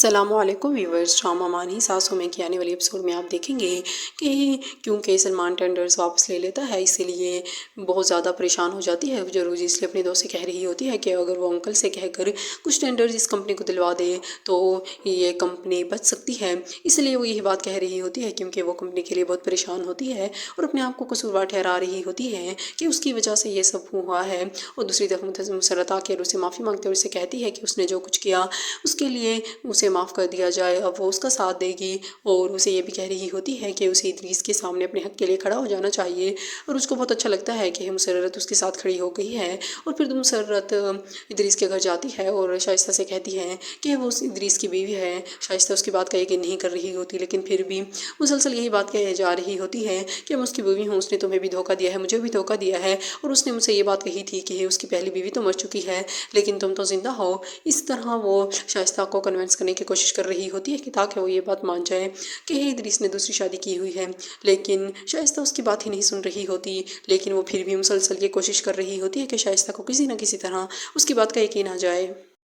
السلام علیکم viewers, drama مانی ساسوں میں کی آنے والی ایپیسوڈ میں آپ دیکھیں گے کہ کیونکہ سلمان ٹینڈرز واپس لے لیتا ہے، اسی لیے بہت زیادہ پریشان ہو جاتی ہے جو روزی، اس لیے اپنے دوست سے کہہ رہی ہوتی ہے کہ اگر وہ انکل سے کہہ کر کچھ ٹینڈرز اس کمپنی کو دلوا دے تو یہ کمپنی بچ سکتی ہے۔ اس لیے وہ یہی بات کہہ رہی ہوتی ہے کیونکہ وہ کمپنی کے لیے بہت پریشان ہوتی ہے اور اپنے آپ کو قصوروار ٹھہرا رہی ہوتی ہے کہ اس کی وجہ سے یہ سب ہوا ہے۔ اور دوسری طرف مسرت آ کے اسے معافی مانگتے ہوئے اسے کہتی ہے کہ اس نے جو کچھ کیا اس کے لیے اسے معاف کر دیا جائے، اب وہ اس کا ساتھ دے گی، اور اسے یہ بھی کہہ رہی ہوتی ہے کہ اسے ادریس کے سامنے اپنے حق کے لیے کھڑا ہو جانا چاہیے، اور اس کو بہت اچھا لگتا ہے کہ مسرت اس کے ساتھ کھڑی ہو گئی ہے۔ اور پھر مسرت ادریس کے گھر جاتی ہے اور شائستہ سے کہتی ہے کہ وہ ادریس کی بیوی ہے۔ شائستہ اس کی بات کا یقین نہیں کر رہی ہوتی، لیکن پھر بھی مسلسل یہی بات کہی جا رہی ہوتی ہے کہ میں اس کی بیوی ہوں، اس نے تمہیں بھی دھوکہ دیا ہے، مجھے بھی دھوکہ دیا ہے، اور اس نے مجھ سے یہ بات کہی تھی کہ اس کی پہلی بیوی تو مر چکی ہے لیکن تم تو زندہ ہو۔ اس طرح وہ شائستہ کو کنونس کرنے کی کوشش کر رہی ہوتی ہے کہ تاکہ وہ یہ بات مان جائے کہ ادریس نے دوسری شادی کی ہوئی ہے، لیکن شائستہ اس کی بات ہی نہیں سن رہی ہوتی۔ لیکن وہ پھر بھی مسلسل یہ کوشش کر رہی ہوتی ہے کہ شائستہ کو کسی نہ کسی طرح اس کی بات کا یقین آ جائے۔